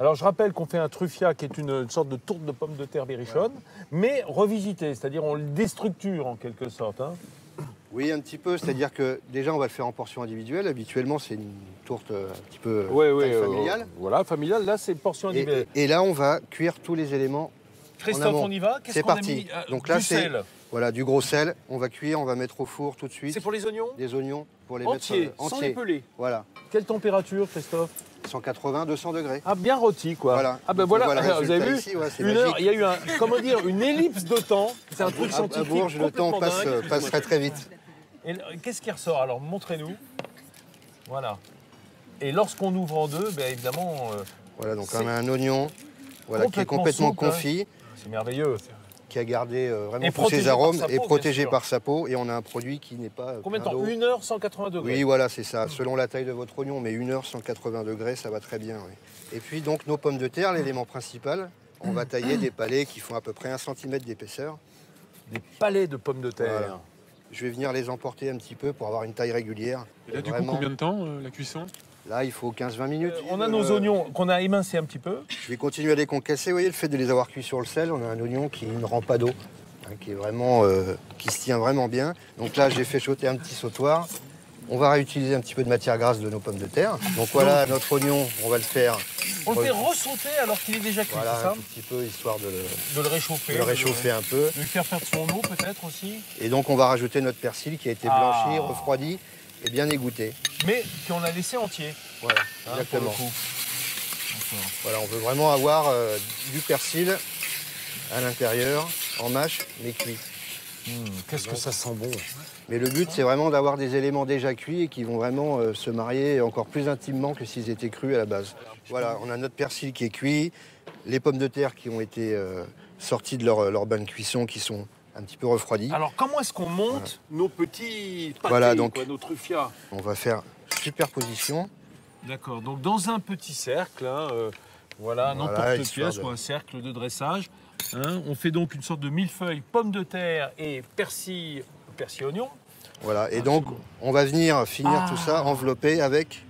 Alors je rappelle qu'on fait un truffia qui est une sorte de tourte de pommes de terre berrichonne, mais revisité, c'est-à-dire on le déstructure en quelque sorte. Hein. Oui, un petit peu. C'est-à-dire que déjà, on va le faire en portions individuelles. Habituellement, c'est une tourte un petit peu taille familiale. Voilà, familiale. Là, c'est portion individuelle. Et là, on va cuire tous les éléments. Christophe, on y va. Qu'est-ce C'est qu'on a parti. mis Donc là, du c'est sel. voilà, du gros sel. On va cuire, on va mettre au four tout de suite. C'est pour les oignons Des oignons pour les entiers, mettre sans entiers. les peler. Voilà. Quelle température, Christophe? 180, 200 degrés. Ah, bien rôti, quoi. Voilà. Ah ben Donc, voilà, on voit le vous avez vu résultat ici, ouais, c'est une heure, magique. il y a eu comment dire, une ellipse de temps. C'est un truc À scientifique. Bourges, le temps passe très très vite. Et qu'est-ce qui ressort? Alors, montrez-nous. Voilà. Et lorsqu'on ouvre en deux, ben évidemment... Voilà, donc on a un oignon voilà, qui est complètement complètement souple, hein. confit, C'est merveilleux. qui a gardé vraiment Et tous ses arômes protégé par sa et peau, protégé bien sûr. par sa peau. Et on a un produit qui n'est pas Combien de plein temps? d'eau. 1 heure, 180 degrés. Oui, voilà, c'est ça. Selon la taille de votre oignon, mais 1 heure, 180 degrés, ça va très bien. Oui. Et puis donc nos pommes de terre, l'élément principal, on va tailler des palets qui font à peu près 1 cm d'épaisseur. Des palets de pommes de terre. Voilà. Je vais venir les emporter un petit peu pour avoir une taille régulière. Et là, du Vraiment, coup, combien de temps la cuisson? là, il faut 15-20 minutes. On a nos oignons qu'on a émincés un petit peu. Je vais continuer à les concasser. Vous voyez, le fait de les avoir cuits sur le sel, on a un oignon qui ne rend pas d'eau, hein, qui est vraiment, qui se tient vraiment bien. Donc là, j'ai fait sauter un petit sautoir. On va réutiliser un petit peu de matière grasse de nos pommes de terre. Donc voilà, notre oignon, on va le faire. On le fait ressauter alors qu'il est déjà cuit, Voilà, c'est ça? un tout petit peu, histoire de De le réchauffer. le réchauffer un peu. De lui faire faire de son eau peut-être aussi. Et donc, on va rajouter notre persil qui a été blanchi, refroidi et bien égoutté. Mais qu'on a laissé entier. Voilà, hein, exactement. pour le coup. D'accord. Voilà, on veut vraiment avoir du persil à l'intérieur, en mâche, mais cuit. Qu'est-ce que ça sent bon. Mais le but, c'est vraiment d'avoir des éléments déjà cuits et qui vont vraiment se marier encore plus intimement que s'ils étaient crus à la base. Voilà, on a notre persil qui est cuit, les pommes de terre qui ont été sorties de leur bain de cuisson, qui sont un petit peu refroidies. Alors comment est-ce qu'on monte nos petits pâtés, Voilà, donc- quoi, nos truffias? On va faire superposition. D'accord, donc dans un petit cercle, hein, voilà, Voilà, n'importe histoire pièce de- ou un cercle de dressage. Hein, on fait donc une sorte de millefeuille, pommes de terre et persil oignon. Voilà, et donc, on va venir finir tout ça enveloppé avec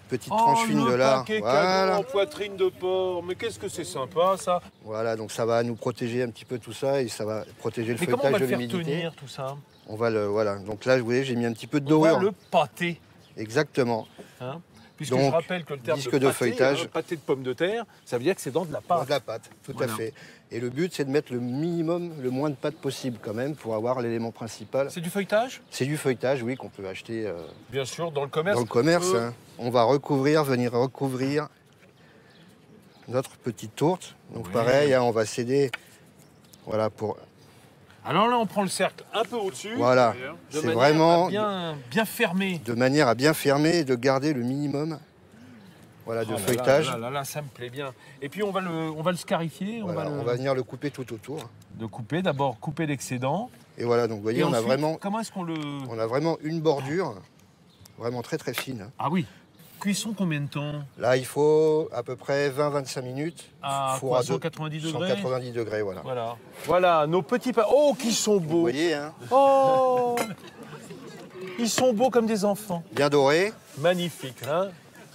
petite tranche fine de lard. paquet Voilà. cadeau en poitrine de porc. Mais qu'est-ce que c'est sympa ça. Voilà, donc ça va nous protéger un petit peu tout ça et ça va protéger le Mais comment on va feuilletage le de faire l'humidité. tenir tout ça? On va le voilà. Donc là, vous voyez, j'ai mis un petit peu de On va dorure. le pâter. Exactement. Hein, puisque Donc, je rappelle que le terme disque de de pâté, feuilletage. pâté de pommes de terre, ça veut dire que c'est dans de la Dans pâte. de la pâte, tout Voilà. à fait. Et le but, c'est de mettre le minimum, le moins de pâte possible quand même, pour avoir l'élément principal. C'est du feuilletage? C'est du feuilletage, oui, qu'on peut acheter Bien sûr, dans le commerce. dans le commerce. Hein. On va venir recouvrir notre petite tourte. Donc Oui. pareil, hein, on va céder, voilà, pour... Alors là, on prend le cercle un peu au-dessus. Voilà, De c'est manière vraiment à bien fermé. de manière à bien fermer et de garder le minimum, voilà, de Oh là feuilletage. là, ça me plaît bien. Et puis on va le scarifier, Voilà, on va venir le couper tout autour. de couper. D'abord couper l'excédent. Et voilà, donc vous voyez, Et on a ensuite, comment est-ce qu'on le... vraiment une bordure, vraiment très très fine. Hein. Ah oui. Cuisson combien de temps? Là, il faut à peu près 20-25 minutes. À Four quoi, à 190 degrés 190 degrés, voilà. Voilà. Voilà, nos petits pas. Oh, qui sont Vous beaux. voyez, hein, Oh, ils sont beaux comme des enfants. bien doré. Magnifique, hein?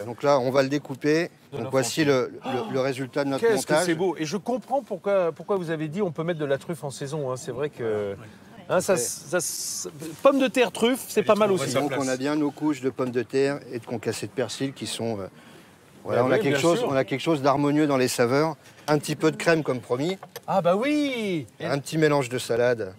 Donc là, on va le découper. De Donc la voici le résultat de notre Qu'est-ce que montage. c'est beau. Et je comprends pourquoi vous avez dit on peut mettre de la truffe en saison. Hein. C'est vrai que... Hein, pommes de terre, truffe, c'est pas mal aussi. Donc on a bien nos couches de pommes de terre et de concassés de persil qui sont... voilà, Ben on, a oui, quelque bien chose, sûr. on a quelque chose d'harmonieux dans les saveurs. Un petit peu de crème comme promis. Ah bah oui. Un petit mélange de salade.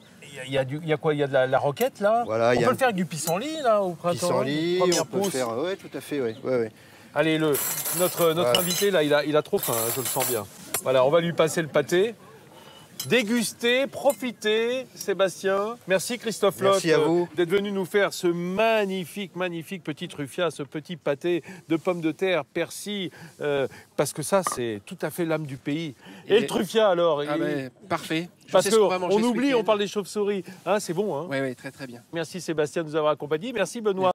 Il y a quoi? Il y a de la roquette là. Voilà, On il y peut a le faire avec du pissenlit là au printemps. Pissenlit, Première on peut le pousse. faire... Oui, tout à fait, oui. Ouais. Allez, notre Voilà. invité là, il a trop faim, hein, je le sens bien. Voilà, on va lui passer le pâté. Dégustez, profitez, Sébastien. Merci Christophe Lotte Merci à vous. d'être venu nous faire ce magnifique petit truffia, ce petit pâté de pommes de terre, persil, parce que ça, c'est tout à fait l'âme du pays. Et le truffia alors Ah ben, parfait. Je parce sais ce qu'on va manger qu'on ce oublie, week-end. on parle des chauves-souris. Hein, c'est bon, hein. Oui, très très bien. Merci Sébastien de nous avoir accompagnés. Merci Benoît.